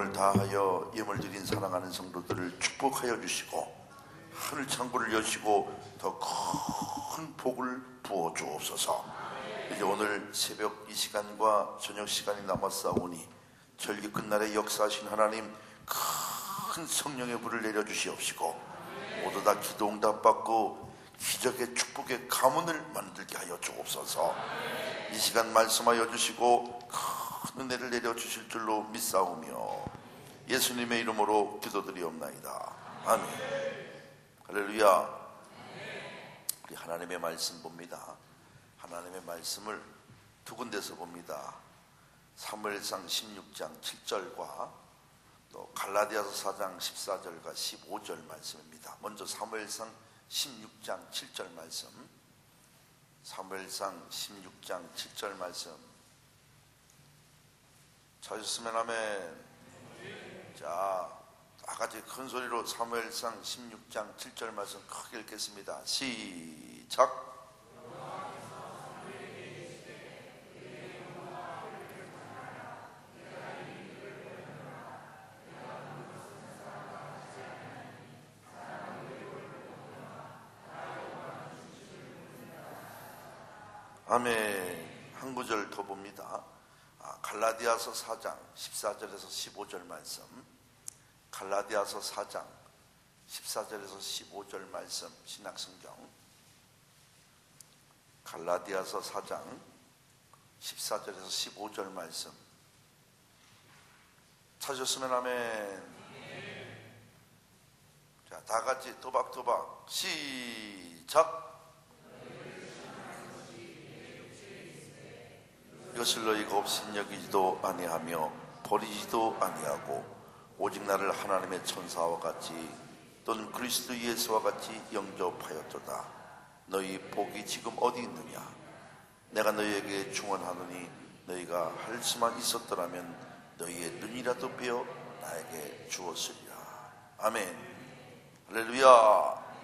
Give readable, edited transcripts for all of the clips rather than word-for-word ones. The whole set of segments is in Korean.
마음을 다하여 예물 드린 사랑하는 성도들을 축복하여 주시고 하늘 창고를 여시고 더 큰 복을 부어 주옵소서. 이제 오늘 새벽 이 시간과 저녁 시간이 남았사오니 절기 끝날에 역사하신 하나님 큰 성령의 불을 내려주시옵시고 모두 다 기도 응답받고 기적의 축복의 가문을 만들게 하여 주옵소서. 이 시간 말씀하여 주시고 큰 은혜를 내려주실 줄로 믿사오며 예수님의 이름으로 기도드리옵나이다. 아멘. 할렐루야. 우리 하나님의 말씀 봅니다. 하나님의 말씀을 두 군데서 봅니다. 사무엘상 16장 7절과 또 갈라디아서 4장 14절과 15절 말씀입니다. 먼저 사무엘상 16장 7절 말씀. 사무엘상 16장 7절 말씀 찾으셨으면 아멘. 자, 다같이 큰 소리로 사무엘상 16장 7절 말씀 크게 읽겠습니다. 시작. 아멘. 한 구절 더 봅니다. 갈라디아서 4장 14절에서 15절 말씀. 갈라디아서 4장 14절에서 15절 말씀 신약성경. 갈라디아서 4장 14절에서 15절 말씀 찾으셨으면 아멘. 자, 다같이 또박또박 시작. 이것을 너희가 없인 여기지도 아니하며 버리지도 아니하고 오직 나를 하나님의 천사와 같이 또는 그리스도 예수와 같이 영접하였도다. 너희 복이 지금 어디 있느냐? 내가 너희에게 충언하노니 너희가 할 수만 있었더라면 너희의 눈이라도 빼어 나에게 주었으리라. 아멘. 할렐루야.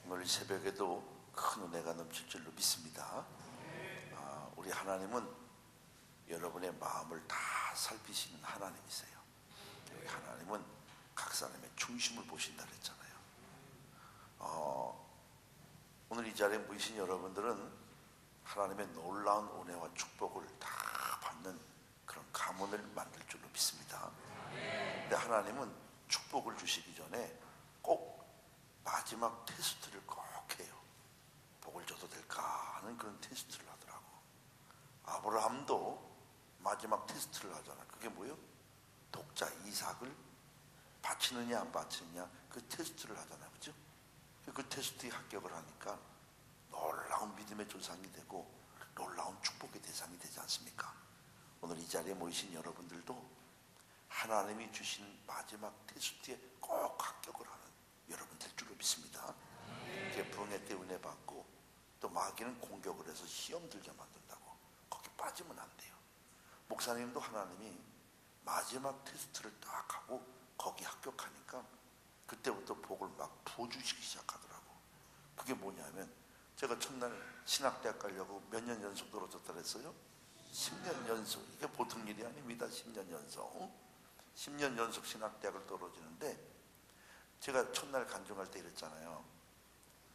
오늘 새벽에도 큰 은혜가 넘칠 줄로 믿습니다. 우리 하나님은 여러분의 마음을 다 살피시는 하나님이세요. 우리 하나님은 각 사람의 중심을 보신다 그랬잖아요. 오늘 이 자리에 모이신 여러분들은 하나님의 놀라운 은혜와 축복을 다 받는 그런 가문을 만들 줄로 믿습니다. 근데 하나님은 축복을 주시기 전에 꼭 마지막 테스트를 꼭 해요. 복을 줘도 될까 하는 그런 테스트를 하더라고. 아브라함도 마지막 테스트를 하잖아. 그게 뭐예요? 독자 이삭을 바치느냐 안 바치느냐 그 테스트를 하잖아요. 그죠? 그 테스트에 합격을 하니까 놀라운 믿음의 조상이 되고 놀라운 축복의 대상이 되지 않습니까? 오늘 이 자리에 모이신 여러분들도 하나님이 주신 마지막 테스트에 꼭 합격을 하는 여러분 될 줄로 믿습니다. 이렇게 부흥회 때 은혜 받고 또 마귀는 공격을 해서 시험 들게 만든다고 거기 빠지면 안 돼요. 목사님도 하나님이 마지막 테스트를 딱 하고 거기 합격하니까 그때부터 복을 막 부어주시기 시작하더라고. 그게 뭐냐면 제가 첫날 신학대학 가려고 몇 년 연속 떨어졌다 그랬어요? 10년 연속. 이게 보통 일이 아닙니다. 10년 연속. 10년 연속 신학대학을 떨어지는데 제가 첫날 간증할 때 이랬잖아요.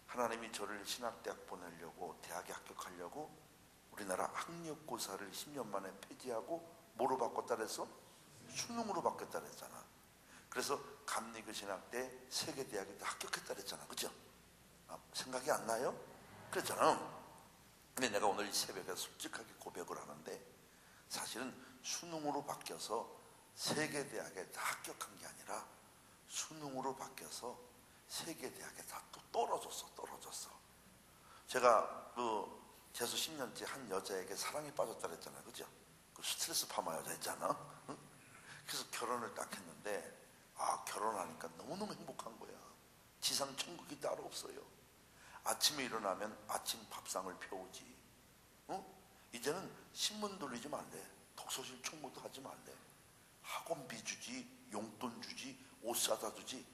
하나님이 저를 신학대학 보내려고 대학에 합격하려고 우리나라 학력고사를 10년 만에 폐지하고 뭐로 바꿨다 그랬어? 수능으로 바꿨다 그랬잖아. 그래서 감리교 신학대 세계대학에 합격했다 그랬잖아. 그죠? 생각이 안 나요? 그랬잖아. 근데 내가 오늘 이 새벽에 솔직하게 고백을 하는데 사실은 수능으로 바뀌어서 세계대학에 다 합격한 게 아니라 수능으로 바뀌어서 세계대학에 다 또 떨어졌어. 제가 재수 10년째 한 여자에게 사랑에 빠졌다 그랬잖아요. 그죠? 그 스트레스 파마 여자 있잖아. 응? 그래서 결혼을 딱 했는데 결혼하니까 너무너무 행복한 거야. 지상 천국이 따로 없어요. 아침에 일어나면 아침 밥상을 펴오지. 이제는 신문 돌리지 말래. 독서실 총무도 하지 말래. 학원비 주지, 용돈 주지, 옷 사다 주지.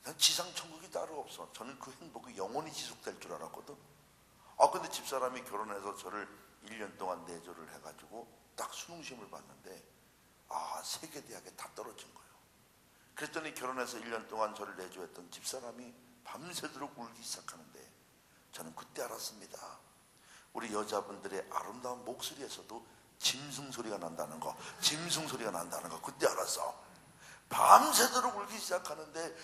난 지상 천국이 따로 없어. 저는 그 행복이 영원히 지속될 줄 알았거든. 근데 집사람이 결혼해서 저를 1년 동안 내조를 해가지고 딱 수능시험을 봤는데 세계대학에 다 떨어진 거예요. 그랬더니 결혼해서 1년 동안 저를 내조했던 집사람이 밤새도록 울기 시작하는데 저는 그때 알았습니다. 우리 여자분들의 아름다운 목소리에서도 짐승 소리가 난다는 거, 짐승 소리가 난다는 거 그때 알았어. 밤새도록 울기 시작하는데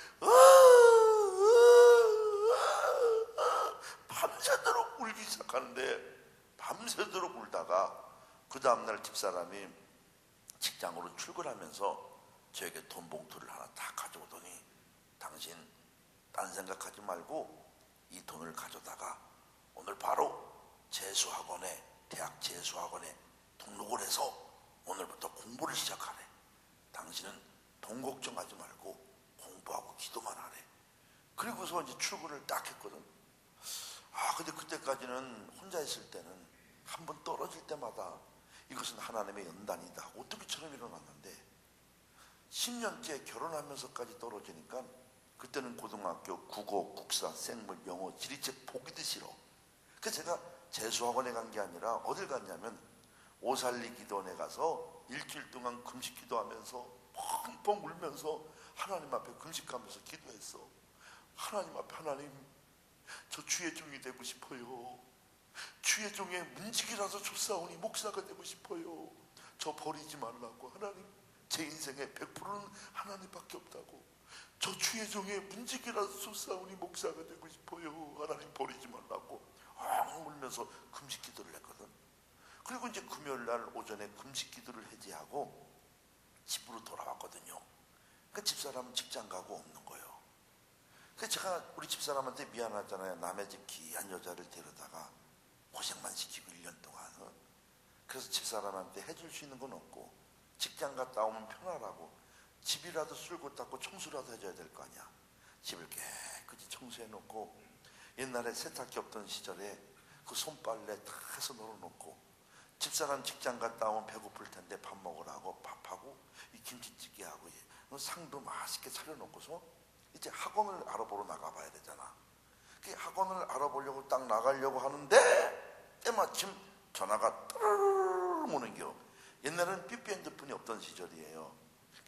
밤새도록 울기 시작하는데 밤새도록 울다가 그 다음날 집사람이 직장으로 출근하면서 저에게 돈 봉투를 하나 딱 가져오더니 당신 딴 생각하지 말고 이 돈을 가져다가 오늘 바로 재수학원에 대학 재수학원에 등록을 해서 오늘부터 공부를 시작하래. 당신은 돈 걱정하지 말고 공부하고 기도만 하래. 그리고서 이제 출근을 딱 했거든. 근데 그때까지는 혼자 있을 때는 한 번 떨어질 때마다 이것은 하나님의 연단이다 하고 어떻게처럼 일어났는데 10년째 결혼하면서까지 떨어지니까 그때는 고등학교 국어, 국사, 생물, 영어, 지리책 보기도 싫어. 그래서 제가 재수학원에 간 게 아니라 어딜 갔냐면 오살리 기도원에 가서 일주일 동안 금식 기도하면서 펑펑 울면서 하나님 앞에 금식하면서 기도했어. 하나님 앞에 하나님, 저 주의 종이 되고 싶어요. 주의 종의 문지기라서 좁사오니 목사가 되고 싶어요. 저 버리지 말라고. 하나님, 제 인생의 100%는 하나님밖에 없다고. 저 주의 종의 문지기라서 좁사오니 목사가 되고 싶어요. 하나님 버리지 말라고 울면서 금식 기도를 했거든. 그리고 이제 금요일날 오전에 금식 기도를 해제하고 집으로 돌아왔거든요. 그 집사람은 직장 가고 없는 거예요. 그래서 제가 우리 집사람한테 미안하잖아요. 남의 집 귀한 여자를 데려다가 고생만 시키고 1년 동안. 그래서 집사람한테 해줄 수 있는 건 없고 직장 갔다 오면 편하라고 집이라도 쓸고 닦고 청소라도 해줘야 될 거 아니야. 집을 깨끗이 청소해놓고 옛날에 세탁기 없던 시절에 그 손빨래 다 해서 널어놓고 집사람 직장 갔다 오면 배고플 텐데 밥 먹으라고 밥하고 이 김치찌개하고 상도 맛있게 차려놓고서 이제 학원을 알아보러 나가봐야 되잖아. 그 학원을 알아보려고 딱 나가려고 하는데 때마침 전화가 따르르르 오는겨. 옛날에는 삐삐 핸드폰이 없던 시절이에요.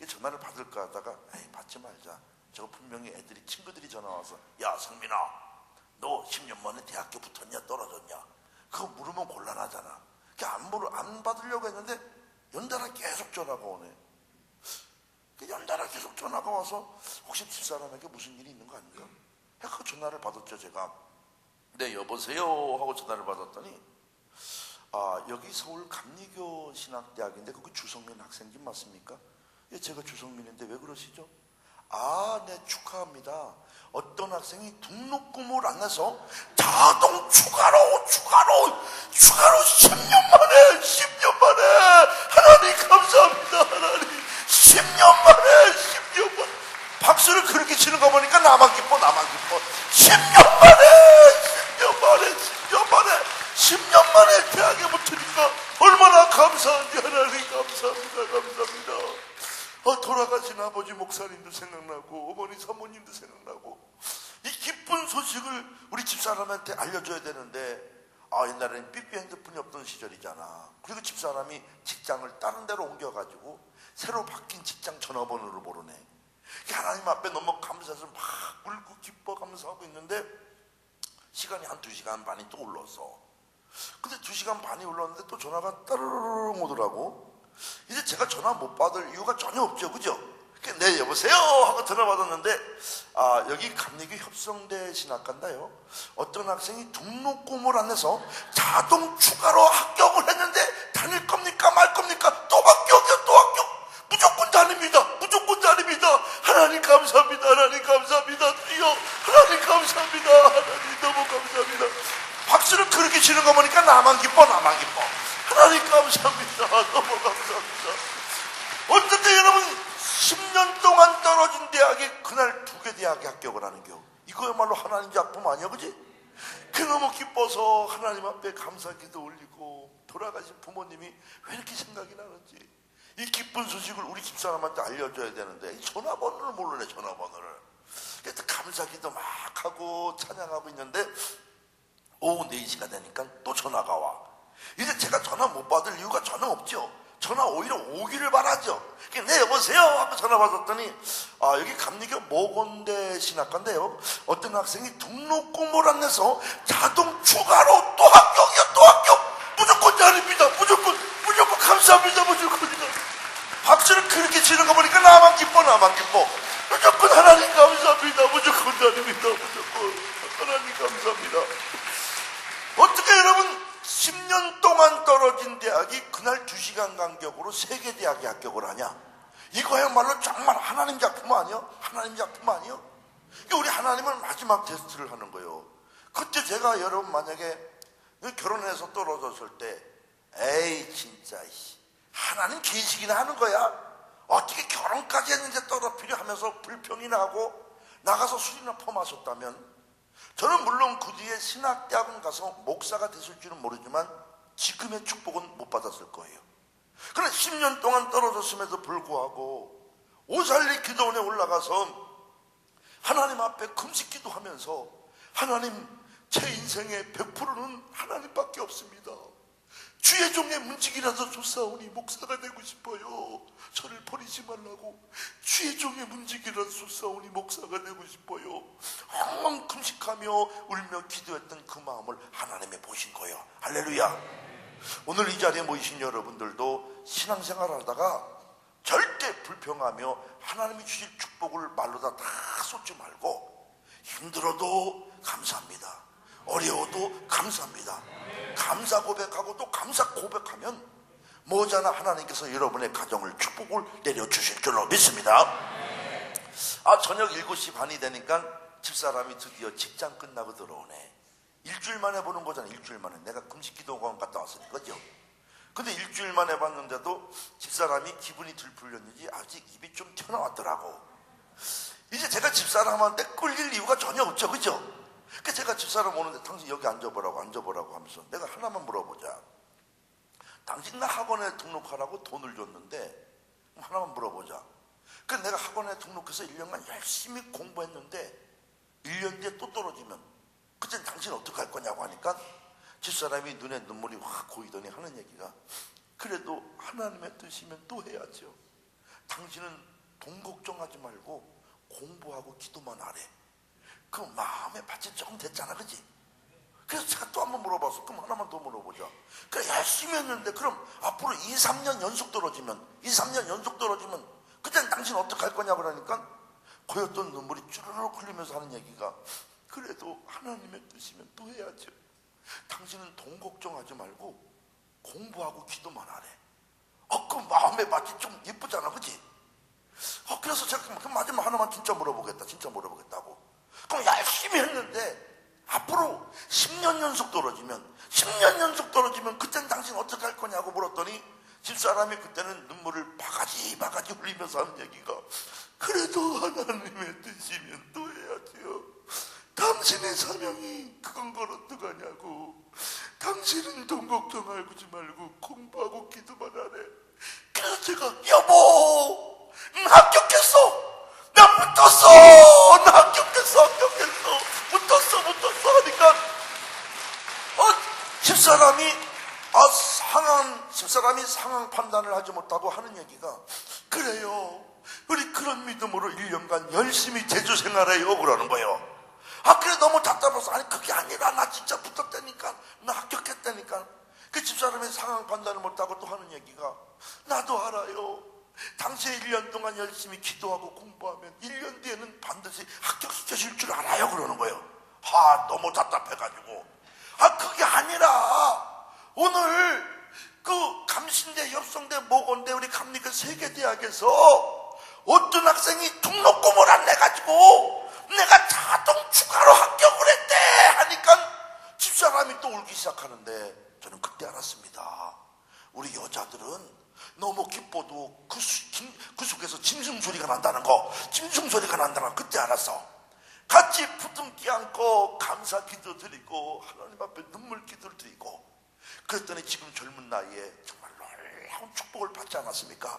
전화를 받을까 하다가 받지 말자. 저거 분명히 애들이 친구들이 전화 와서 야 성민아, 너 10년 만에 대학교 붙었냐 떨어졌냐? 그거 물으면 곤란하잖아. 안 받으려고 했는데 연달아 계속 전화가 오네. 연달아 계속 전화가 와서 혹시 집사람에게 무슨 일이 있는 거 아닌가? 그 전화를 받았죠. 제가 네 여보세요 하고 전화를 받았더니 여기 서울 감리교 신학대학인데 거기 주성민 학생님 맞습니까? 예, 제가 주성민인데 왜 그러시죠? 네 축하합니다. 어떤 학생이 등록금을 안 내서 자동 추가로 10년 만에 하나님 감사합니다. 하나님 10년 만에 박수를 그렇게 치는 거 보니까 나만 기뻐 10년 만에 대학에 붙으니까 얼마나 감사한지 하나님 감사합니다. 돌아가신 아버지 목사님도 생각나고 어머니 사모님도 생각나고 이 기쁜 소식을 우리 집사람한테 알려줘야 되는데 옛날에는 삐삐 핸드폰이 없던 시절이잖아. 그리고 집사람이 직장을 다른 데로 옮겨가지고 새로 바뀐 직장 전화번호를 모르네. 하나님 앞에 너무 감사해서 막 울고 기뻐 감사하고 있는데 시간이 한 2시간 반이 또 흘렀어. 근데 2시간 반이 흘렀는데 또 전화가 따르르르 오더라고. 이제 제가 전화 못 받을 이유가 전혀 없죠. 그죠? 네 여보세요 하고 전화 받았는데 여기 감리교 협성대 신학과인데요, 어떤 학생이 등록금을 안 내서 자동 추가로 합격을 했는데 다닐 겁니까 말 겁니까? 또 합격 무조건 다닙니다. 하나님 감사합니다. 주여 하나님 감사합니다. 하나님 너무 감사합니다. 박수를 그렇게 치는 거 보니까 나만 기뻐. 하나님 감사합니다. 너무 감사합니다. 어쨌든 여러분 10년 동안 떨어진 대학에 그날 2개 대학에 합격을 하는겨. 이거야말로 하나님 작품 아니야, 그지? 그 너무 기뻐서 하나님 앞에 감사기도 올리고 돌아가신 부모님이 왜 이렇게 생각이 나는지 이 기쁜 소식을 우리 집사람한테 알려줘야 되는데 전화번호를 모르네. 전화번호를. 그래서 감사기도 막 하고 찬양하고 있는데 오후 4시가 되니까 또 전화가 와. 이제 제가 전화 못 받을 이유가 전혀 없죠. 전화 오히려 오기를 바라죠. 네, 여보세요 하고 전화 받았더니 여기 감리교 모건대 신학과인데요, 어떤 학생이 등록금을 안 내서 자동 추가로 또 합격이요, 또 합격. 무조건 잘입니다. 무조건 감사합니다. 무조건이다. 박수를 그렇게 치는 거 보니까 나만 기뻐. 무조건 하나님 감사합니다. 무조건 잘입니다. 무조건 하나님 감사합니다. 어떻게 여러분 10년 동안 떨어진 대학이 그날 2시간 간격으로 세계대학에 합격을 하냐? 이거야말로 정말 하나님 작품 아니요? 하나님 작품 아니요? 우리 하나님은 마지막 테스트를 하는 거예요. 그때 제가 여러분 만약에 결혼해서 떨어졌을 때, 에이 진짜 하나님 계시기나 하는 거야? 어떻게 결혼까지 했는데 떨어뜨려 하면서 불평이 나고 나가서 술이나 퍼마셨다면, 저는 물론 그 뒤에 신학대학원 가서 목사가 됐을 줄은 모르지만 지금의 축복은 못 받았을 거예요. 그런데 10년 동안 떨어졌음에도 불구하고 오살리 기도원에 올라가서 하나님 앞에 금식 기도하면서, 하나님 제 인생의 100%는 하나님밖에 없습니다. 주의 종의 문직이라도 줬사오니 목사가 되고 싶어요. 저를 버리지 말라고. 주의 종의 문직이라도 줬사오니 목사가 되고 싶어요. 엉망 금식하며 울며 기도했던 그 마음을 하나님이 보신 거예요. 할렐루야. 오늘 이 자리에 모이신 여러분들도 신앙생활 하다가 절대 불평하며 하나님이 주실 축복을 말로다 쏟지 말고, 힘들어도 감사합니다, 어려워도 감사합니다, 감사 고백하고 또 감사 고백하면 머지않아 하나님께서 여러분의 가정을 축복을 내려주실 줄로 믿습니다. 저녁 7시 반이 되니까 집사람이 드디어 직장 끝나고 들어오네. 일주일 만에 보는 거잖아. 일주일 만에. 내가 금식기도원 갔다 왔으니까, 그죠? 근데 일주일 만에 봤는데도 집사람이 기분이 들 풀렸는지 아직 입이 좀 튀어나왔더라고. 이제 제가 집사람한테 끌릴 이유가 전혀 없죠, 그죠? 그러니까 제가 집사람 오는데 당신 여기 앉아보라고 하면서 내가 하나만 물어보자. 당신 나 학원에 등록하라고 돈을 줬는데 하나만 물어보자. 그래서 내가 학원에 등록해서 1년간 열심히 공부했는데 1년 뒤에 또 떨어지면 그땐 당신 어떻게 할 거냐고 하니까 집사람이 눈에 눈물이 확 고이더니 하는 얘기가, 그래도 하나님의 뜻이면 또 해야죠. 당신은 돈 걱정하지 말고 공부하고 기도만 하래. 그 마음의 밭이 조금 됐잖아, 그지? 그래서 제가 또 한번 물어봤어. 그럼 하나만 더 물어보자. 그래, 열심히 했는데 그럼 앞으로 2, 3년 연속 떨어지면 그땐 당신 어떻게 할 거냐고 그러니까 고였던 눈물이 쭈르륵 흘리면서 하는 얘기가, 그래도 하나님의 뜻이면 또 해야죠. 당신은 돈 걱정하지 말고 공부하고 기도만 하래. 그 마음의 밭이 좀 예쁘잖아, 그지? 그래서 제가 그럼 마지막 하나만 진짜 물어보겠다고. 그럼 열심히 했는데 앞으로 10년 연속 떨어지면 그땐 당신 어떻게 할 거냐고 물었더니 집사람이 그때는 눈물을 바가지 흘리면서 하는 얘기가, 그래도 하나님의 뜻이면 또 해야지요. 당신의 사명이 그건 걸 어떡하냐고. 당신은 돈 걱정하지 말고 공부하고 기도만 하래. 그래서 제가 여보, 합격했어. 나 붙었어. 하니까 집사람이 상황 판단을 하지 못하고 하는 얘기가, 그래요, 우리 그런 믿음으로 1년간 열심히 제주 생활해요 그러는 거예요. 그래, 너무 답답해서, 아니 그게 아니라 나 진짜 붙었다니까, 나 합격했다니까. 그 집사람이 상황 판단을 못하고 또 하는 얘기가, 나도 알아요. 당시에 1년 동안 열심히 기도하고 공부하면 1년 뒤에는 반드시 합격시켜줄 줄 알아요 그러는 거예요. 너무 답답해가지고. 그게 아니라 오늘 그 감신대, 협성대, 모건대, 우리 감리교 세계대학에서 어떤 학생이 등록금을 안 내가지고 내가 자동 추가로 합격을 했대 하니까 집사람이 또 울기 시작하는데, 저는 그때 알았습니다. 우리 여자들은 너무 기뻐도 그 속에서 짐승소리가 난다는 거, 그때 알았어. 같이 부둥키 안고 감사 기도 드리고 하나님 앞에 눈물 기도를 드리고, 그랬더니 지금 젊은 나이에 정말 놀라운 축복을 받지 않았습니까?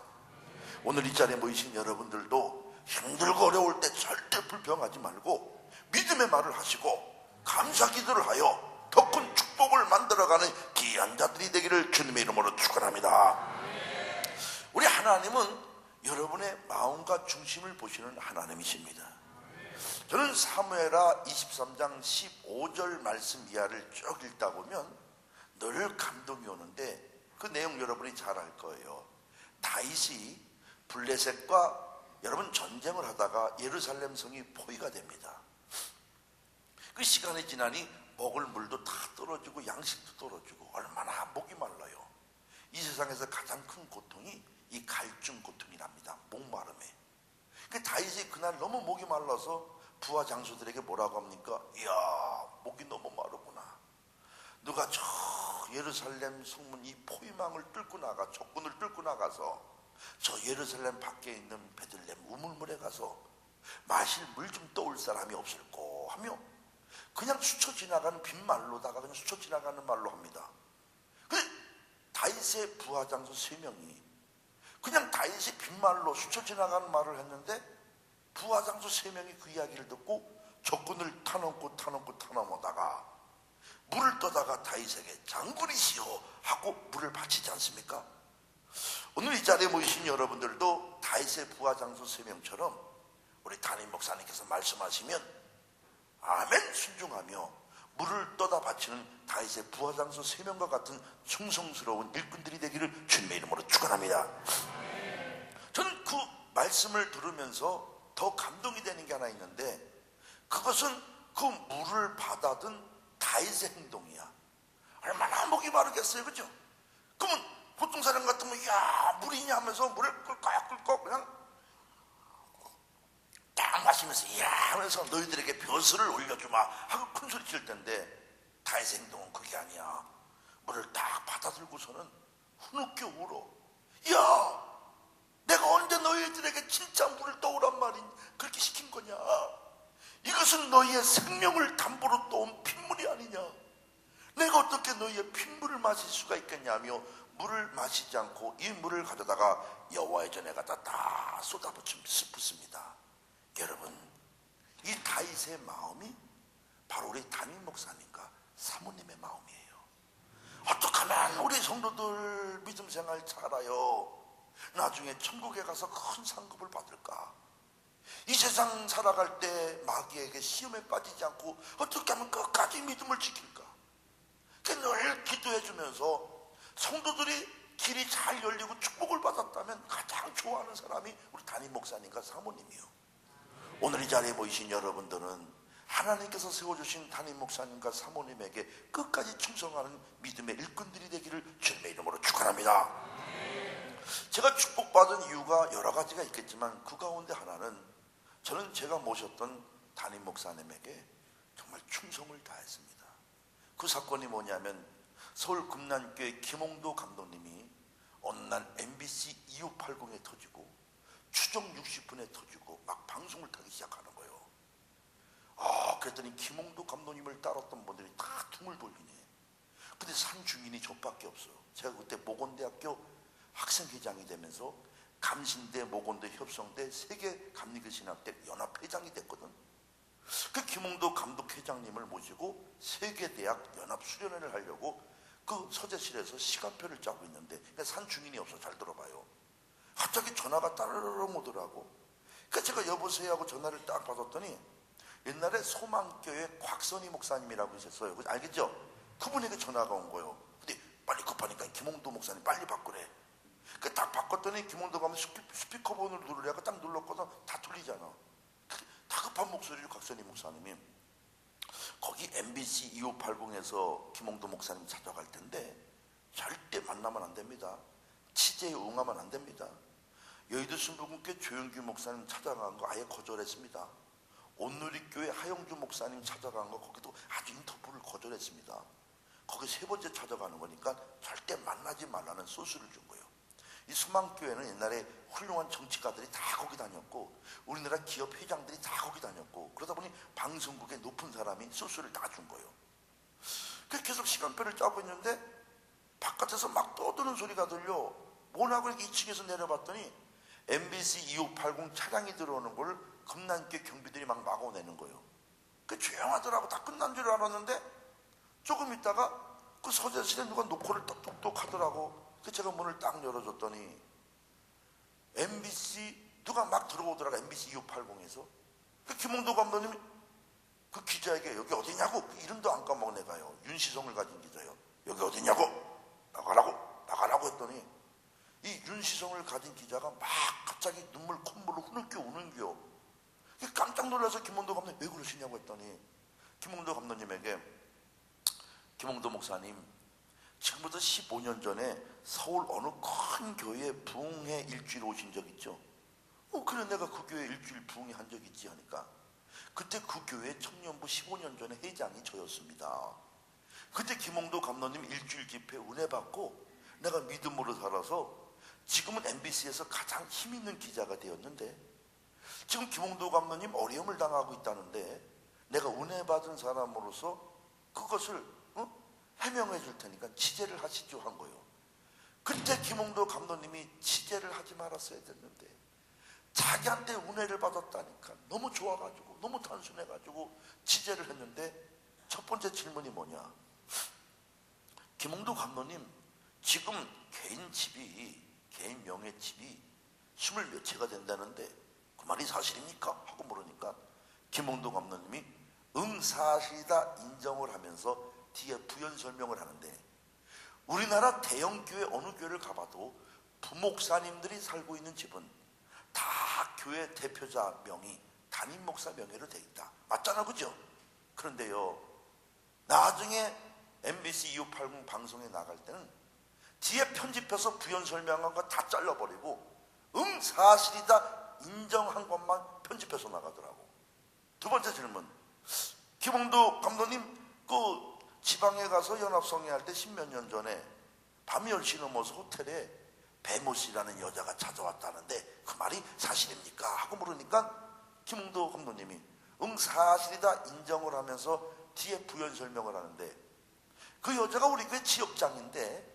오늘 이 자리에 모이신 여러분들도 힘들고 어려울 때 절대 불평하지 말고 믿음의 말을 하시고 감사 기도를 하여 더 큰 축복을 만들어가는 귀한 자들이 되기를 주님의 이름으로 축원합니다. 우리 하나님은 여러분의 마음과 중심을 보시는 하나님이십니다. 저는 사무엘하 23장 15절 말씀 이하를 쭉 읽다 보면 늘 감동이 오는데, 그 내용 여러분이 잘 알 거예요. 다윗이 블레셋과 여러분 전쟁을 하다가 예루살렘 성이 포위가 됩니다. 그 시간이 지나니 먹을 물도 다 떨어지고 양식도 떨어지고 얼마나 목이 말라요. 이 세상에서 가장 큰 고통이 이 갈증 고통이랍니다. 목마름에. 그 다윗이 그날 너무 목이 말라서 부하 장수들에게 뭐라고 합니까? 이야, 목이 너무 마르구나. 누가 저 예루살렘 성문 이 포위망을 뚫고 나가, 적군을 뚫고 나가서 저 예루살렘 밖에 있는 베들레헴 우물물에 가서 마실 물 좀 떠올 사람이 없을까 하며 그냥 스쳐 지나가는 빈말로다가 그냥 스쳐 지나가는 말로 합니다. 근데 다윗의 부하 장수 3명이 그냥 다윗이 빈말로 스쳐 지나가는 말을 했는데, 부하 장수 3명이 그 이야기를 듣고 적군을 타넘다가 물을 떠다가 다윗에게 장군이시여 하고 물을 바치지 않습니까? 오늘 이 자리에 모이신 여러분들도 다윗의 부하 장수 3명처럼 우리 담임 목사님께서 말씀하시면 아멘 순종하며 물을 떠다 바치는 다윗의 부하 장수 3명과 같은 충성스러운 일꾼들이 되기를 주님의 이름으로 축원합니다. 저는 그 말씀을 들으면서 더 감동이 되는 게 하나 있는데, 그것은 그 물을 받아든 다윗의 행동이야. 얼마나 목이 마르겠어요, 그죠? 그러면 보통 사람 같으면 야 물이냐 하면서 물을 꿀꺽 그냥 딱 마시면서 이야 하면서 너희들에게 벼슬을 올려주마 하고 큰 소리 칠 텐데, 다윗의 행동은 그게 아니야. 물을 딱 받아들고서는 흐느껴 울어. 야, 내가 언제 너희들에게 진짜 물을 떠오란 말인 그렇게 시킨 거냐? 이것은 너희의 생명을 담보로 떠온 핏물이 아니냐? 내가 어떻게 너희의 핏물을 마실 수가 있겠냐며 물을 마시지 않고 이 물을 가져다가 여호와의 전에 갖다 다 쏟아붓습니다. 여러분, 이 다윗의 마음이 바로 우리 담임 목사님과 사모님의 마음이에요. 어떻게 하면 우리 성도들 믿음 생활 잘하여 나중에 천국에 가서 큰 상급을 받을까? 이 세상 살아갈 때 마귀에게 시험에 빠지지 않고 어떻게 하면 끝까지 믿음을 지킬까? 늘 기도해주면서 성도들이 길이 잘 열리고 축복을 받았다면 가장 좋아하는 사람이 우리 담임 목사님과 사모님이요. 오늘 이 자리에 모이신 여러분들은 하나님께서 세워주신 담임 목사님과 사모님에게 끝까지 충성하는 믿음의 일꾼들이 되기를 주님의 이름으로 축원합니다. 제가 축복받은 이유가 여러 가지가 있겠지만 그 가운데 하나는 저는 제가 모셨던 담임 목사님에게 정말 충성을 다했습니다. 그 사건이 뭐냐면 서울 금난교회 김홍도 감독님이 어느 날 MBC 2580에 터지고 추정 60분에 터지고 막 방송을 타기 시작하는 거예요. 그랬더니 김홍도 감독님을 따랐던 분들이 다 tum을 돌리네. 근데 산 주인이 저밖에 없어요. 제가 그때 모건대학교 학생회장이 되면서 감신대, 모건대, 협성대, 세계 감리교신학대 연합회장이 됐거든. 그 김홍도 감독회장님을 모시고 세계대학 연합수련회를 하려고 그 서재실에서 시간표를 짜고 있는데, 그러니까 산 중인이 없어. 잘 들어봐요. 갑자기 전화가 따르릉 오더라고. 그러니까 제가 여보세요 하고 전화를 딱 받았더니 옛날에 소망교회 곽선희 목사님이라고 있었어요. 알겠죠? 그분에게 전화가 온 거예요. 근데 빨리 급하니까 김홍도 목사님 빨리 바꾸래. 그 딱 바꿨더니 김홍도 가면 스피커폰을 누르려고 딱 눌렀거든. 다 틀리잖아. 다급한 목소리로 곽선희 목사님이 거기 MBC 2580에서 김홍도 목사님 찾아갈 텐데 절대 만나면 안 됩니다. 취재에 응하면 안 됩니다. 여의도 순복음교회 조영규 목사님 찾아간 거 아예 거절했습니다. 온누리교회 하영주 목사님 찾아간 거 거기도 아주 인터뷰를 거절했습니다. 거기 3번째 찾아가는 거니까 절대 만나지 말라는 소스를 준 거예요. 이 수망교회는 옛날에 훌륭한 정치가들이 다 거기 다녔고 우리나라 기업 회장들이 다 거기 다녔고 그러다 보니 방송국의 높은 사람이 소스를 다 준 거예요. 그래서 계속 시간표를 짜고 있는데 바깥에서 막 떠드는 소리가 들려. 뭐냐고 이렇게 2층에서 내려봤더니 MBC 2580 차량이 들어오는 걸 금난교회 경비들이 막 막아내는 거예요. 그 조용하더라고. 다 끝난 줄 알았는데 조금 있다가 그 서재실에 누가 노크를 똑똑똑 하더라고. 그 제가 문을 딱 열어줬더니 MBC 누가 막 들어오더라고. MBC 2580에서 그 김홍도 감독님이 그 기자에게 여기 어디냐고, 그 이름도 안 까먹어 내가요. 윤시성을 가진 기자요. 여기 어디냐고, 나가라고 했더니 이 윤시성을 가진 기자가 막 갑자기 콧물을 흐느껴 우는겨. 깜짝 놀라서 김홍도 감독님 왜 그러시냐고 했더니 김홍도 감독님에게, 김홍도 목사님, 지금부터 15년 전에 서울 어느 큰 교회에 부흥회 일주일 오신 적 있죠? 그래, 내가 그 교회 일주일 부흥회 한 적 있지 하니까, 그때 그 교회 청년부 15년 전에 회장이 저였습니다. 그때 김홍도 감독님 일주일 집회 은혜 받고 내가 믿음으로 살아서 지금은 MBC에서 가장 힘 있는 기자가 되었는데, 지금 김홍도 감독님 어려움을 당하고 있다는데 내가 은혜 받은 사람으로서 그것을 해명해 줄 테니까 취재를 하시죠 한 거예요. 그때 김홍도 감독님이 취재를 하지 말았어야 됐는데 자기한테 은혜를 받았다니까 너무 좋아가지고, 너무 단순해가지고 취재를 했는데, 첫 번째 질문이 뭐냐, 김홍도 감독님 지금 개인 명의 집이 20몇 채가 된다는데 그 말이 사실입니까? 하고 물으니까 김홍도 감독님이 사실이다 인정을 하면서 뒤에 부연 설명을 하는데, 우리나라 대형 교회 어느 교회를 가봐도 부목사님들이 살고 있는 집은 다 교회 대표자 명의, 담임 목사 명의로 돼 있다. 맞잖아, 그죠? 그런데요, 나중에 MBC 2580 방송에 나갈 때는 뒤에 편집해서 부연 설명한 거 다 잘라버리고 사실이다 인정한 것만 편집해서 나가더라고. 두 번째 질문, 김홍도 감독님 그 지방에 가서 연합성회 할 때 10몇 년 전에 밤 10시 넘어서 호텔에 배모 씨라는 여자가 찾아왔다는데 그 말이 사실입니까? 하고 물으니까 김홍도 감독님이 사실이다 인정을 하면서 뒤에 부연 설명을 하는데, 그 여자가 우리 교회 지역장인데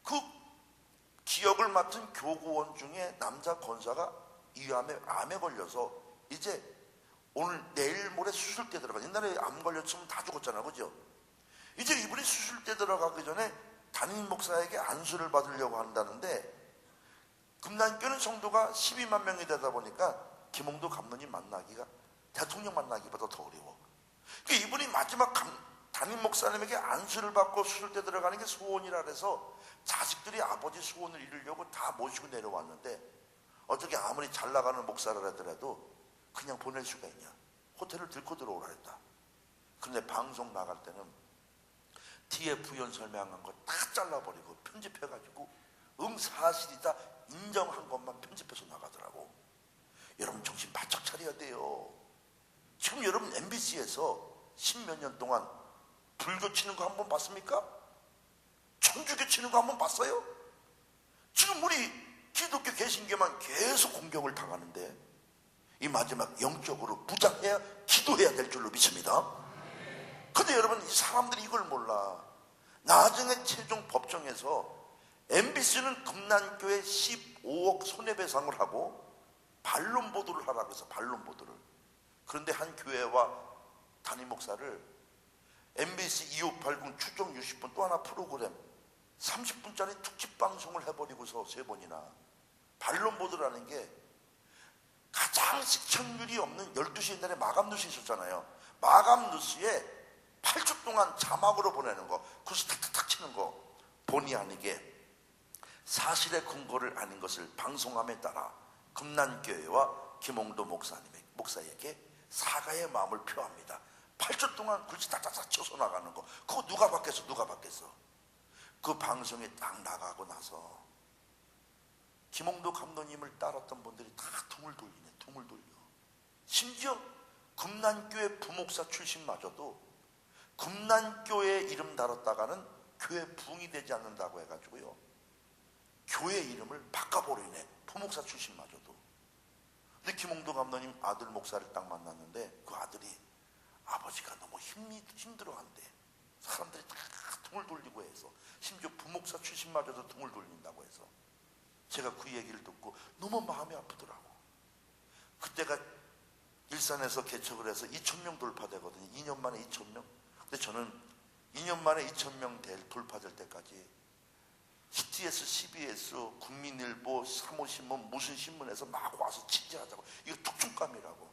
그 기억을 맡은 교구원 중에 남자 권사가 이 암에 걸려서 이제 오늘 내일 모레 수술대 들어가. 옛날에 암 걸렸으면 다 죽었잖아, 그죠? 이제 이분이 수술대 들어가기 전에 담임 목사에게 안수를 받으려고 한다는데, 금난교는 성도가 12만 명이 되다 보니까 김홍도 감독님 만나기가 대통령 만나기보다 더 어려워. 그러니까 이분이 마지막 담임 목사님에게 안수를 받고 수술대 들어가는 게 소원이라 해서 자식들이 아버지 소원을 이루려고 다 모시고 내려왔는데, 어떻게 아무리 잘 나가는 목사라 하더라도 그냥 보낼 수가 있냐. 호텔을 들고 들어오라 했다. 그런데 방송 나갈 때는 뒤에 부연 설명한 거 다 잘라버리고 편집해가지고 사실이다 인정한 것만 편집해서 나가더라고. 여러분 정신 바짝 차려야 돼요. 지금 여러분 MBC에서 10몇 년 동안 불교 치는 거 한번 봤습니까? 천주교 치는 거 한번 봤어요? 지금 우리 기독교 개신교만 계속 공격을 당하는데, 이 마지막 영적으로 무장해야 기도해야 될 줄로 믿습니다. 근데 여러분, 이 사람들이 이걸 몰라. 나중에 최종 법정에서 MBC는 금난교에 15억 손해배상을 하고 반론 보도를 하라고 해서 반론 보도를. 그런데 한 교회와 담임 목사를 MBC 2580 추정 60분 또 하나 프로그램 30분짜리 특집 방송을 해버리고서 3번이나 반론 보도라는 게, 가장 시청률이 없는 12시 옛날에 마감 뉴스 있었잖아요. 마감 뉴스에 8주 동안 자막으로 보내는 거, 그래서 탁탁탁 치는 거, 본의 아니게 사실의 근거를 아닌 것을 방송함에 따라 금난교회와 김홍도 목사에게 사과의 마음을 표합니다. 8주 동안 글씨 탁탁탁 쳐서 나가는 거, 그거 누가 받겠어? 그 방송에 딱 나가고 나서 김홍도 감독님을 따랐던 분들이 다 둥을 돌려. 심지어 금난교회 부목사 출신마저도 금난교회 이름 달았다가는 교회 부흥이 되지 않는다고 해가지고요, 교회 이름을 바꿔버리네, 부목사 출신마저도. 근데 김홍도 감독님 아들 목사를 딱 만났는데, 그 아들이 아버지가 너무 힘들어한대. 사람들이 다 둥을 돌리고 해서, 심지어 부목사 출신마저도 둥을 돌린다고 해서, 제가 그 얘기를 듣고 너무 마음이 아프더라고. 그때가 일산에서 개척을 해서 2,000명 돌파되거든요. 2년 만에 2,000명. 근데 저는 2년 만에 2,000명 돌파될 때까지 CS, CBS, 국민일보, 사모신문, 무슨 신문에서 막 와서 취재하자고. 이거 특종감이라고.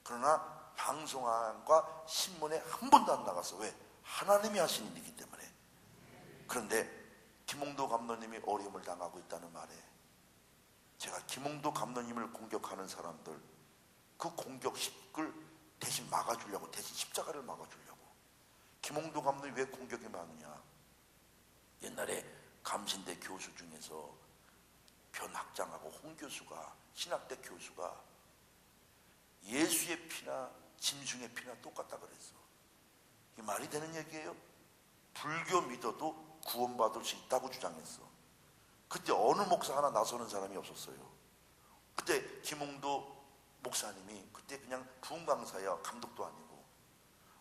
그러나 방송과 신문에 한 번도 안 나가서. 왜? 하나님이 하신 일이기 때문에. 그런데 김홍도 감독님이 어려움을 당하고 있다는 말에 제가 김홍도 감독님을 공격하는 사람들, 그 공격식을 대신 막아주려고, 대신 십자가를 막아주려고. 김홍도 감독이 왜 공격이 많으냐? 옛날에 감신대 교수 중에서 변 학장하고 홍 교수가, 신학대 교수가 예수의 피나 짐승의 피나 똑같다 그랬어. 이게 말이 되는 얘기예요? 불교 믿어도 구원받을 수 있다고 주장했어. 그때 어느 목사 하나 나서는 사람이 없었어요. 그때 김홍도 목사님이 그때 그냥 부흥강사야, 감독도 아니고.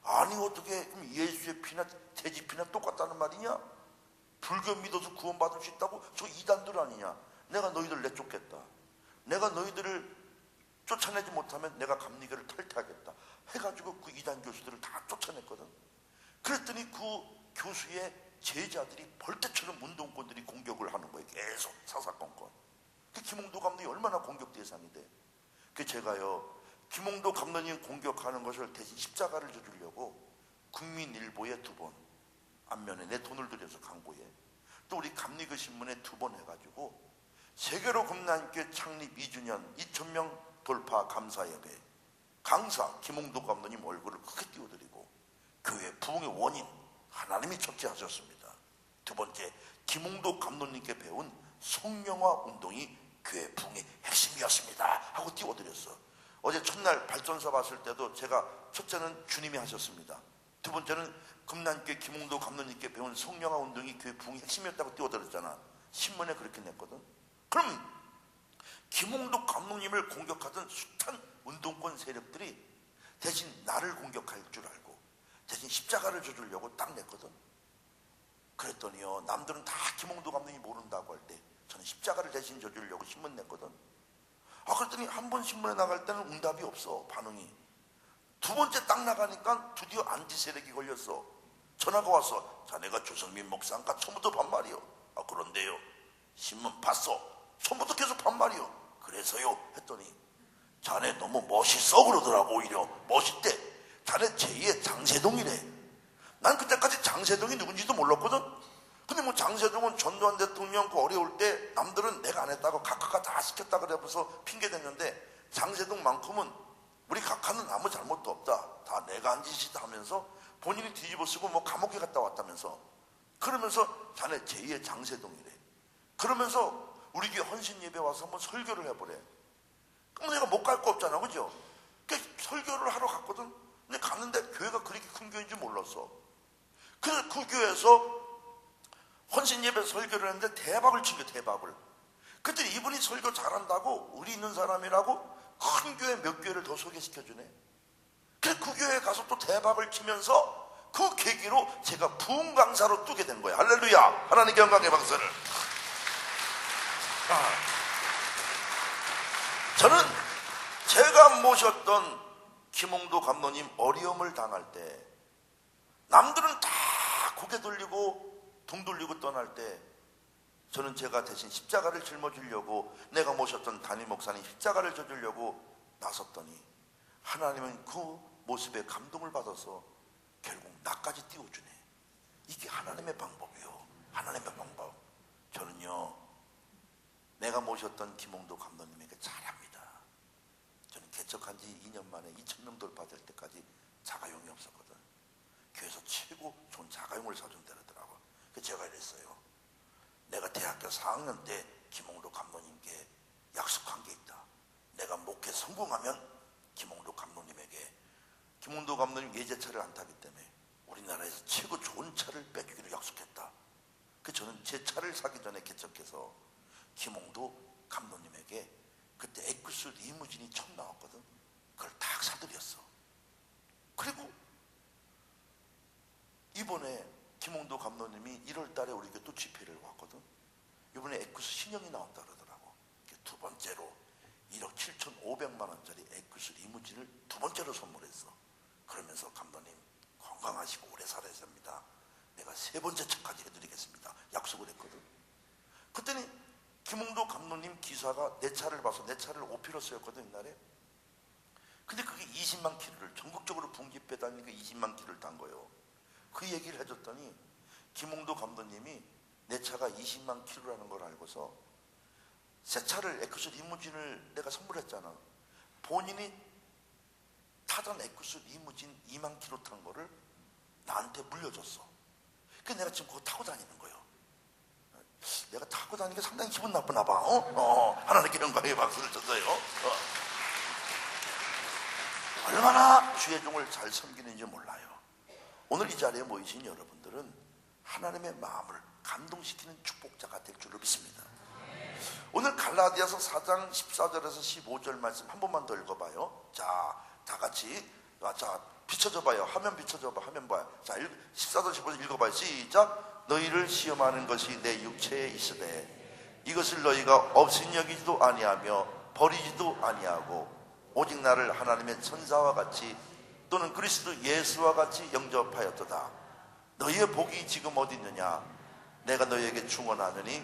아니 어떻게 그럼 예수의 피나 돼지 피나 똑같다는 말이냐? 불교 믿어서 구원받을 수 있다고? 저 이단들 아니냐? 내가 너희들 내쫓겠다. 내가 너희들을 쫓아내지 못하면 내가 감리교를 탈퇴하겠다 해가지고 그 이단 교수들을 다 쫓아냈거든. 그랬더니 그 교수의 제자들이 벌떼처럼 운동권들이 공격을 하는 거예요. 계속 사사건건. 그 김홍도 감독이 얼마나 공격 대상이 돼. 그 제가요, 김홍도 감독님 공격하는 것을 대신 십자가를 져주려고 국민일보에 2번, 앞면에 내 돈을 들여서 광고에, 또 우리 감리교 신문에 2번 해가지고 세계로 금난교회 창립 2주년 2,000명 돌파 감사예배 강사 김홍도 감독님 얼굴을 크게 띄워드리고, 교회 부흥의 원인 하나님이 첫째 하셨습니다. 2번째, 김홍도 감독님께 배운 성령화 운동이 교회 부흥의 핵심이었습니다 하고 띄워드렸어. 어제 첫날 발전서 봤을 때도 제가 첫째는 주님이 하셨습니다. 2번째는 금난교회 김홍도 감독님께 배운 성령화 운동이 교회 부흥의 핵심이었다고 띄워드렸잖아. 신문에 그렇게 냈거든. 그럼 김홍도 감독님을 공격하던 숱한 운동권 세력들이 대신 나를 공격할 줄 알고 대신 십자가를 져주려고 딱 냈거든. 그랬더니요, 남들은 다 김홍도 감독님이 모른다고 할 때 저는 십자가를 대신 져주려고 신문 냈거든. 그랬더니 한 번 신문에 나갈 때는 응답이 없어, 반응이. 2번째 딱 나가니까 드디어 안티 세력이 걸렸어. 전화가 왔어. 자네가 조성민 목사인가? 처음부터 반말이요. 그런데요, 신문 봤어. 처음부터 계속 반말이요. 그래서요 했더니 자네 너무 멋있어 그러더라고. 오히려 멋있대. 자네 제2의 장세동이래. 난 그때까지 장세동이 누군지도 몰랐거든. 근데 뭐 장세동은 전두환 대통령 그 어려울 때 남들은 내가 안 했다고 각하가 다 시켰다 그래서 핑계댔는데, 장세동만큼은 우리 각하는 아무 잘못도 없다, 다 내가 한 짓이다 하면서 본인이 뒤집어 쓰고 뭐 감옥에 갔다 왔다면서. 그러면서 자네 제2의 장세동이래. 그러면서 우리 교회 헌신 예배 와서 한번 설교를 해보래. 그럼 내가 못 갈 거 없잖아, 그죠? 그러니까 설교를 하러 갔거든. 근데 갔는데 교회가 그렇게 큰 교회인 줄 몰랐어. 그래서 그 교회에서 헌신 예배 설교를 했는데 대박을 친 거야, 대박을. 그때 이분이 설교 잘한다고 우리 있는 사람이라고 큰 교회 몇 교회를 더 소개시켜주네. 그래서 그 교회에 가서 또 대박을 치면서 그 계기로 제가 부흥 강사로 뜨게 된 거예요. 할렐루야. 하나님께 영광의 박수를. 저는 제가 모셨던 김홍도 감독님 어려움을 당할 때 남들은 다 고개 돌리고 등 돌리고 떠날 때 저는 제가 대신 십자가를 짊어지려고, 내가 모셨던 담임 목사님 십자가를 져주려고 나섰더니 하나님은 그 모습에 감동을 받아서 결국 나까지 띄워주네. 이게 하나님의 방법이요, 하나님의 방법. 저는요, 내가 모셨던 김홍도 감독님에게 잘합니다. 저는 개척한 지 2년 만에 2,000명 돌파될 때까지 자가용이 없었거든. 교회에서 최고 좋은 자가용을 사준다더라고. 그래서 제가 이랬어요. 내가 대학교 4학년 때 김홍도 감독님께 약속한 게 있다. 내가 목회 성공하면 김홍도 감독님에게, 김홍도 감독님 예제차를 안 타기 때문에 우리나라에서 최고 좋은 차를 빼주기로 약속했다. 그래서 저는 제 차를 사기 전에 개척해서 김홍도 감독님에게, 그때 에쿠스 리무진이 처음 나왔거든. 그걸 딱 사드렸어. 그리고 이번에 김홍도 감독님이 1월 달에 우리 교회 또 집회를 왔거든. 이번에 에쿠스 신형이 나온다 그러더라고. 2번째로 1억 7,500만 원짜리 에쿠스 리무진을 2번째로 선물했어. 그러면서 감독님 건강하시고 오래 살아야 됩니다. 내가 3번째 차까지 해드리겠습니다. 약속을 했거든. 김홍도 감독님 기사가 내 차를 봐서, 내 차를 오피러스였거든 옛날에. 근데 그게 20만 킬로를 전국적으로 분기배 다니니까 20만 킬로를 탄 거예요. 그 얘기를 해줬더니 김홍도 감독님이 내 차가 20만 킬로라는 걸 알고서 새 차를 에쿠스 리무진을 내가 선물했잖아. 본인이 타던 에쿠스 리무진 2만 킬로 탄 거를 나한테 물려줬어. 그래서 내가 지금 그거 타고 다니는 거예요. 내가 타고 다니는 게 상당히 기분 나쁘나 봐. 하나님께 영광의 박수를 쳤어요. 얼마나 주의 종을 잘 섬기는지 몰라요. 오늘 이 자리에 모이신 여러분들은 하나님의 마음을 감동시키는 축복자가 될 줄로 믿습니다. 오늘 갈라디아서 4장 14절에서 15절 말씀 한 번만 더 읽어봐요. 자, 다 같이. 자, 비춰줘봐요. 화면 비춰줘봐. 화면 봐요. 자, 14절 15절 읽어봐요. 시작. 너희를 시험하는 것이 내 육체에 있으되 이것을 너희가 업신여기지도 아니하며 버리지도 아니하고 오직 나를 하나님의 천사와 같이 또는 그리스도 예수와 같이 영접하였도다. 너희의 복이 지금 어디 있느냐? 내가 너희에게 충원하느니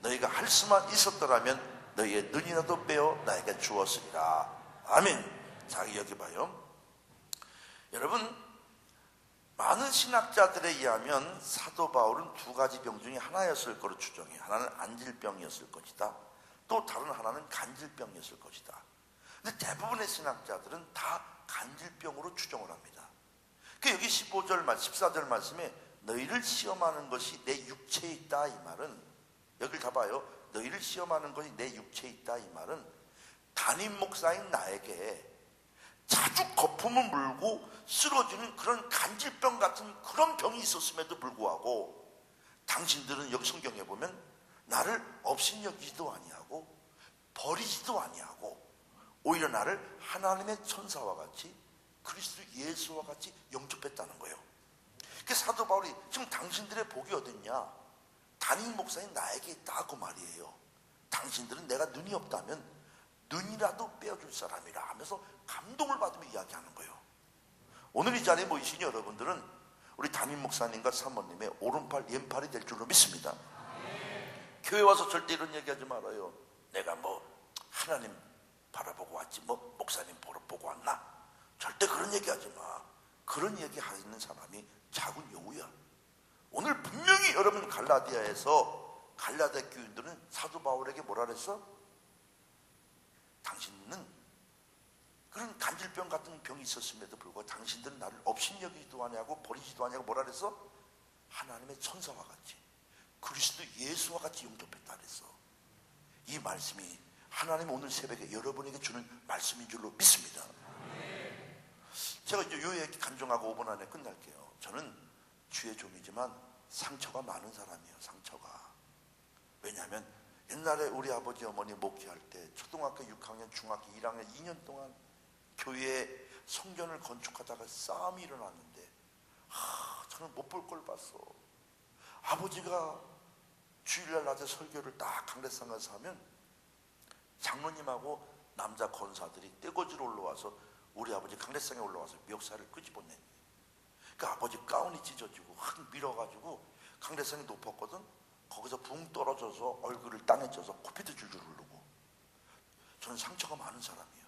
너희가 할 수만 있었더라면 너희의 눈이라도 빼어 나에게 주었으리라. 아멘. 자, 여기 봐요. 여러분, 많은 신학자들에 의하면 사도 바울은 두 가지 병 중에 하나였을 거로 추정해. 하나는 안질병이었을 것이다. 또 다른 하나는 간질병이었을 것이다. 근데 대부분의 신학자들은 다 간질병으로 추정을 합니다. 그 여기 15절 말, 14절 말씀에 너희를 시험하는 것이 내 육체에 있다 이 말은, 여기를 가봐요. 너희를 시험하는 것이 내 육체에 있다 이 말은 담임 목사인 나에게 자주 거품을 물고 쓰러지는 그런 간질병 같은 그런 병이 있었음에도 불구하고 당신들은 여기 성경에 보면 나를 업신여기지도 아니하고 버리지도 아니하고 오히려 나를 하나님의 천사와 같이 그리스도 예수와 같이 영접했다는 거예요. 그 사도 바울이 지금 당신들의 복이 어딨냐? 담임 목사인 나에게 있다 그 말이에요. 당신들은 내가 눈이 없다면 눈이라도 빼어줄 사람이라 하면서 감동을 받으며 이야기하는 거예요. 오늘 이 자리에 모이신 여러분들은 우리 담임 목사님과 사모님의 오른팔 왼팔이 될 줄로 믿습니다. 교회 와서 절대 이런 얘기하지 말아요. 내가 뭐 하나님 바라보고 왔지 뭐 목사님 보고 왔나? 절대 그런 얘기하지 마. 그런 얘기 하는 사람이 작은 여우야. 오늘 분명히 여러분 갈라디아에서 갈라디아 교인들은 사도 바울에게 뭐라 그랬어? 당신은 그런 간질병 같은 병이 있었음에도 불구하고 당신들은 나를 업신여기지도 아니하고 버리지도 아니하고 뭐라 그랬어? 하나님의 천사와 같이 그리스도 예수와 같이 영접했다 그랬어. 이 말씀이 하나님 오늘 새벽에 여러분에게 주는 말씀인 줄로 믿습니다. 제가 이제 요 얘기 간증하고 5분 안에 끝날게요. 저는 주의 종이지만 상처가 많은 사람이에요. 상처가. 왜냐하면 옛날에 우리 아버지 어머니 목회할 때 초등학교 6학년 중학교 1학년 2년 동안 교회에 성전을 건축하다가 싸움이 일어났는데 저는 못 볼 걸 봤어. 아버지가 주일날 낮에 설교를 딱 강대상 가서 하면 장로님하고 남자 권사들이 떼거지로 올라와서 우리 아버지 강대상에 올라와서 멱살을 끄집어내. 그 아버지 가운이 찢어지고 확 밀어가지고 강대상이 높았거든. 거기서 붕 떨어져서 얼굴을 땅에 쪄서 코피도 줄줄 흐르고. 저는 상처가 많은 사람이에요.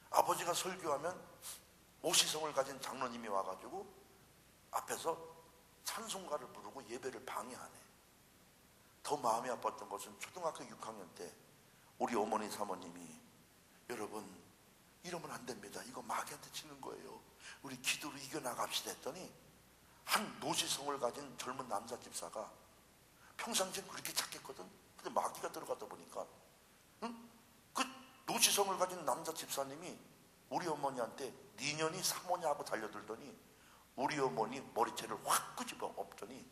아버지가 설교하면 오시성을 가진 장로님이 와가지고 앞에서 찬송가를 부르고 예배를 방해하네. 더 마음이 아팠던 것은 초등학교 6학년 때 우리 어머니 사모님이 여러분 이러면 안 됩니다. 이거 마귀한테 치는 거예요. 우리 기도로 이겨나갑시다 했더니 한 노시성을 가진 젊은 남자 집사가 평상시엔 그렇게 착했거든. 근데 마귀가 들어가다 보니까 그 노시성을 가진 남자 집사님이 우리 어머니한테 니년이 사모냐 하고 달려들더니 우리 어머니 머리채를 확 끄집어 엎더니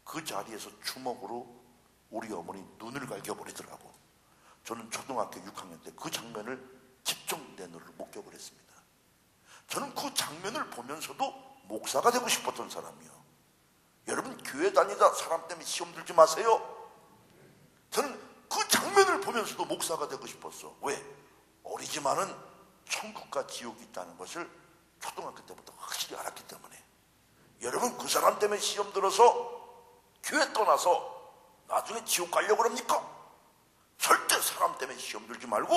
그 자리에서 주먹으로 우리 어머니 눈을 갈겨버리더라고. 저는 초등학교 6학년 때 그 장면을 직접 내 눈으로 목격을 했습니다. 저는 그 장면을 보면서도 목사가 되고 싶었던 사람이요. 여러분 교회 다니다 사람 때문에 시험 들지 마세요. 저는 그 장면을 보면서도 목사가 되고 싶었어. 왜? 어리지만은 천국과 지옥이 있다는 것을 초등학교 때부터 확실히 알았기 때문에. 여러분 그 사람 때문에 시험 들어서 교회 떠나서 나중에 지옥 가려고 그럽니까? 절대 사람 때문에 시험 들지 말고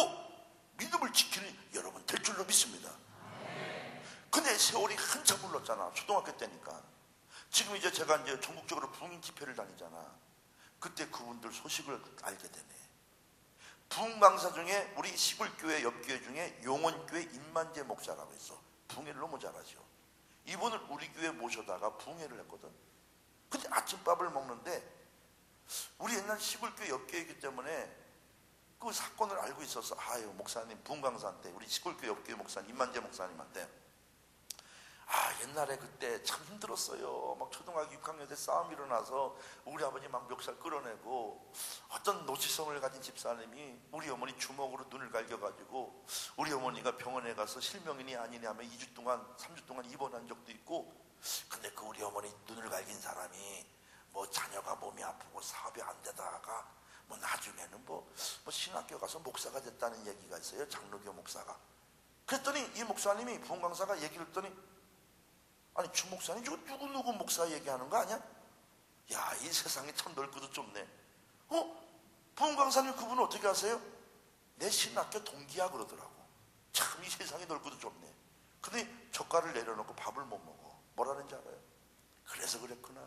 믿음을 지키는 여러분 될 줄로 믿습니다. 근데 세월이 한참 흘렀잖아. 초등학교 때니까. 지금 이제 제가 이제 전국적으로 부흥 집회를 다니잖아. 그때 그분들 소식을 알게 되네. 부흥 강사 중에 우리 시골교회 옆교회 중에 용원교회 임만재 목사라고 있어. 부흥회를 너무 잘하죠. 이분을 우리 교회에 모셔다가 부흥회를 했거든. 근데 아침밥을 먹는데 우리 옛날 시골교회 옆교회이기 때문에 그 사건을 알고 있어서 아유 목사님 부흥 강사한테 우리 시골교회 옆교회 목사님 임만재 목사님한테 옛날에 그때 참 힘들었어요. 막 초등학교 6학년 때 싸움 일어나서 우리 아버지 막 멱살 끌어내고 어떤 노치성을 가진 집사님이 우리 어머니 주먹으로 눈을 갈겨가지고 우리 어머니가 병원에 가서 실명이니 아니니 하면 2주 동안 3주 동안 입원한 적도 있고. 근데 그 우리 어머니 눈을 갈긴 사람이 뭐 자녀가 몸이 아프고 사업이 안 되다가 뭐 나중에는 뭐 신학교 가서 목사가 됐다는 얘기가 있어요. 장로교 목사가. 그랬더니 이 목사님이 부흥 강사가 얘기를 했더니 아니 주 목사님 저 누구 목사 얘기하는 거 아니야? 야, 이 세상이 참 넓고도 좁네. 부흥 강사님 그분은 어떻게 아세요? 내 신학교 동기야 그러더라고. 참 이 세상이 넓고도 좁네. 근데 젓갈을 내려놓고 밥을 못 먹어. 뭐라는지 알아요? 그래서 그랬구나.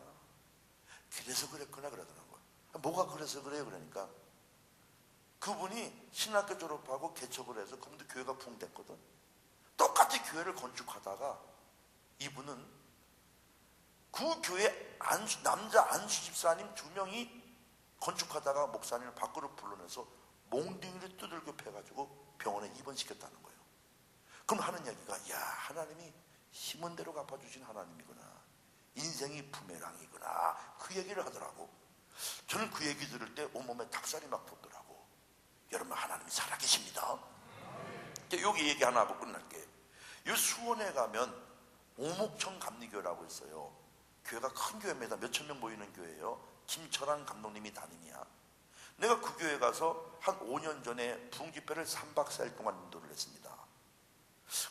그래서 그랬구나 그러더라고요. 뭐가 그래서 그래요? 그러니까 그분이 신학교 졸업하고 개척을 해서 그분도 교회가 부흥됐거든. 똑같이 교회를 건축하다가 이분은 그 교회 남자 안수 집사님 2명이 건축하다가 목사님을 밖으로 불러내서 몽둥이를 두들겨 패가지고 병원에 입원시켰다는 거예요. 그럼 하는 얘기가 야 하나님이 힘은 대로 갚아주신 하나님이구나. 인생이 부메랑이구나. 그 얘기를 하더라고. 저는 그 얘기 들을 때 온몸에 닭살이 막 돋더라고. 여러분 하나님이 살아계십니다. 여기 얘기 하나 하고 끝날게요. 이 수원에 가면 오목천 감리교라고 있어요. 교회가 큰 교회입니다. 몇천 명 모이는 교회예요. 김철환 감독님이 담임이야. 내가 그 교회 가서 한 5년 전에 부흥 집회를 3박 4일 동안 인도를 했습니다.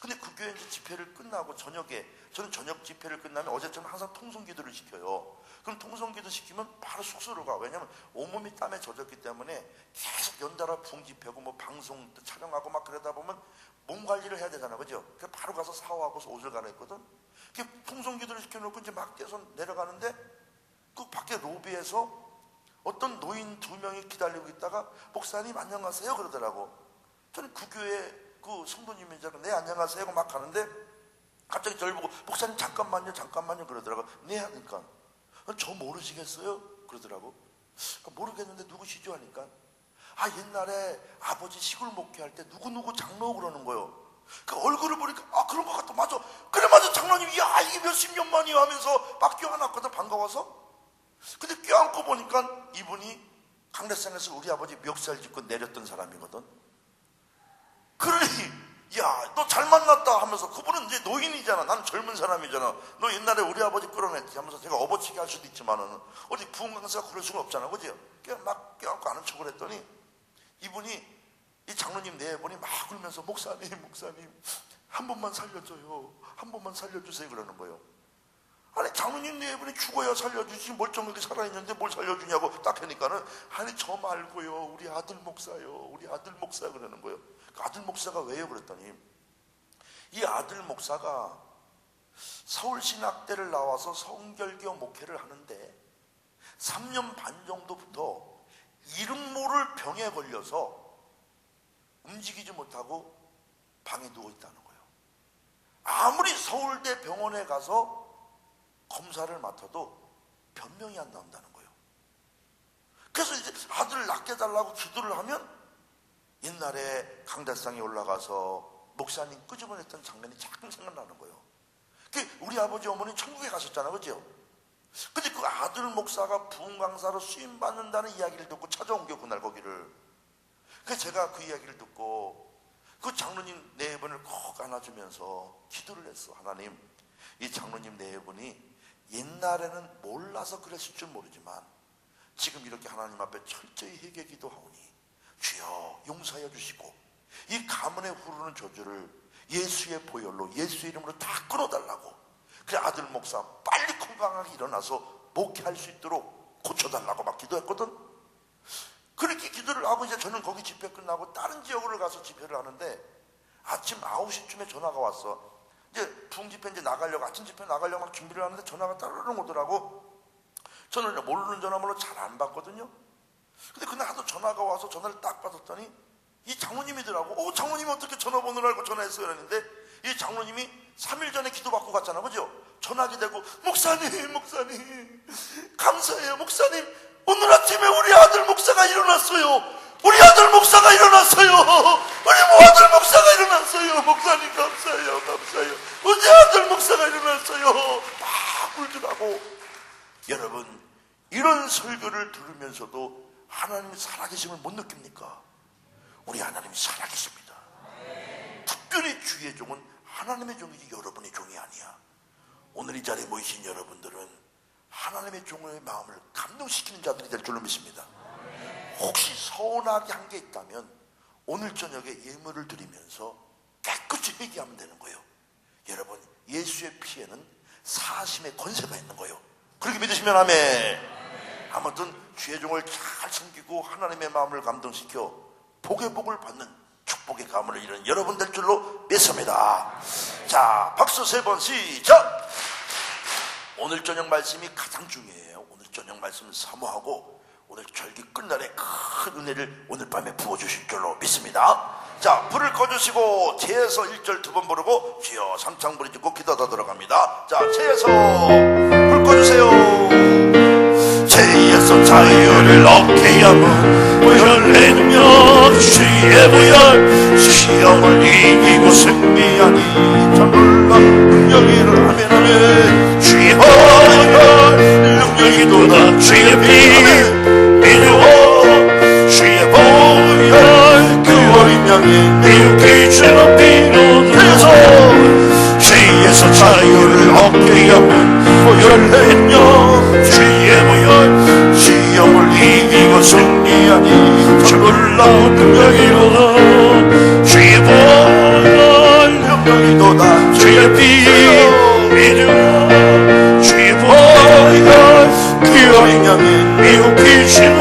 근데 그 교회 집회를 끝나고 저녁에, 저는 저녁 집회를 끝나면 어제처럼 항상 통성기도를 시켜요. 그럼 통성기도 시키면 바로 숙소로 가. 왜냐면 온몸이 땀에 젖었기 때문에 계속 연달아 부흥 집회고 뭐 방송 촬영하고 막 그러다 보면 몸 관리를 해야 되잖아, 그죠? 그래서 바로 가서 샤워하고서 옷을 갈아입거든. 통성기도를 시켜놓고 이제 막 뛰어서 내려가는데 그 밖에 로비에서 어떤 노인 2명이 기다리고 있다가 목사님 안녕하세요 그러더라고. 저는 그 교회 그 성도님이잖아. 네 안녕하세요 하고 막 가는데 갑자기 저를 보고 목사님 잠깐만요 그러더라고. 네 하니까 저 모르시겠어요? 그러더라고. 모르겠는데 누구시죠? 하니까 옛날에 아버지 시골 목회할 때 누구 장로 그러는 거요. 그 얼굴을 보니까 그런 것 같다. 맞아. 그래 맞아 장로님. 야 이게 몇십 년 만이야 하면서 막 껴안았거든. 반가워서. 근데 껴안고 보니까 이분이 강대상에서 우리 아버지 멱살 짚고 내렸던 사람이거든. 그러니 야 너 잘 만났다 하면서 그분은 이제 노인이잖아. 나는 젊은 사람이잖아. 너 옛날에 우리 아버지 끌어냈지 하면서 제가 업어치기 할 수도 있지만은 어디 부흥 강사가 그럴 수가 없잖아. 그죠? 막 껴안고 아는 척을 했더니 이분이 이 장로님 네 분이 막 울면서 목사님 한 번만 살려줘요. 한 번만 살려주세요 그러는 거예요. 아니 장로님 네 분이 죽어야 살려주지 멀쩡하게 살아있는데 뭘 살려주냐고 딱 하니까는 아니 저 말고요 우리 아들 목사요. 우리 아들 목사 그러는 거예요. 그 아들 목사가 왜요? 그랬더니 이 아들 목사가 서울신학대를 나와서 성결교 목회를 하는데 3년 반 정도부터 이름 모를 병에 걸려서 움직이지 못하고 방에 누워있다는 거예요. 아무리 서울대 병원에 가서 검사를 맡아도 변명이 안 나온다는 거예요. 그래서 이제 아들을 낫게 달라고 기도를 하면 옛날에 강대상에 올라가서 목사님 끄집어냈던 장면이 자꾸 생각나는 거예요. 우리 아버지 어머니 천국에 가셨잖아요. 그죠? 근데 그 아들 목사가 부흥 강사로 수임 받는다는 이야기를 듣고 찾아온 게 그날 거기를. 그래서 제가 그 이야기를 듣고 그 장로님 네 분을 꼭 안아주면서 기도를 했어. 하나님, 이 장로님 네 분이 옛날에는 몰라서 그랬을 줄 모르지만 지금 이렇게 하나님 앞에 철저히 회개 기도하오니 주여 용서하여 주시고 이 가문에 흐르는 저주를 예수의 보혈로 예수의 이름으로 다 끊어달라고. 그래 아들 목사 빨리 건강하게 일어나서 목회할 수 있도록 고쳐달라고 막 기도했거든. 그렇게 기도를 하고 이제 저는 거기 집회 끝나고 다른 지역으로 가서 집회를 하는데 아침 9시쯤에 전화가 왔어. 이제 부흥집회 이제 나가려고, 아침 집회 나가려고 막 준비를 하는데 전화가 따르릉 오더라고. 저는 모르는 전화번호 잘 안 받거든요. 근데 그날 하도 전화가 와서 전화를 딱 받았더니 이 장로님이더라고. 장로님이 어떻게 전화번호를 알고 전화했어요? 그랬는데 이 장로님이 3일 전에 기도받고 갔잖아, 그죠? 전화기 대고 목사님 감사해요. 목사님 오늘 아침에 우리 아들 목사가 일어났어요. 우리 아들 목사가 일어났어요. 우리 아들 목사가 일어났어요. 목사님 감사해요. 우리 아들 목사가 일어났어요. 막 울더라고. 여러분, 이런 설교를 들으면서도 하나님의 살아계심을 못 느낍니까? 우리 하나님이 살아계십니다. 특별히 주의 종은 하나님의 종이지 여러분의 종이 아니야. 오늘 이 자리에 모이신 여러분들은 하나님의 종의 마음을 감동시키는 자들이 될 줄로 믿습니다. 혹시 서운하게 한 게 있다면 오늘 저녁에 예물을 드리면서 깨끗이 회개하면 되는 거예요. 여러분, 예수의 피에는 사심의 권세가 있는 거예요. 그렇게 믿으시면 아멘. 아무튼 주의 종을 잘 섬기고 하나님의 마음을 감동시켜 복의 복을 받는 축복의 가문을 이루는 여러분 될 줄로 믿습니다. 자, 박수 3번 시작. 오늘 저녁 말씀이 가장 중요해요. 오늘 저녁 말씀을 사모하고 오늘 절기 끝날에 큰 은혜를 오늘 밤에 부어주실 줄로 믿습니다. 자, 불을 꺼주시고 제에서 1절 2번 부르고 주여 삼창불이 짓고 기도하다 들어갑니다. 자, 제에서 불 꺼주세요. 제에서 자유를 얻게 하면 부혈의 능력 주의 부혈 시험을 이기고 승리하니 참 놀라 능력이를 하면 하면 주의 부혈 능력이도다 주의 피 믿어 주의 보혈 그 어린 양의 미혹이 죄로 비롯해서 죄에서 자유를 얻게 하면 보혈의 능력 주의 보혈 시험을 이기고 승리하니 저 놀라운 능력이로다 주의 보혈 능력이도다 주의 피 믿어 주의 보혈 그 어린 양의 미혹이 죄로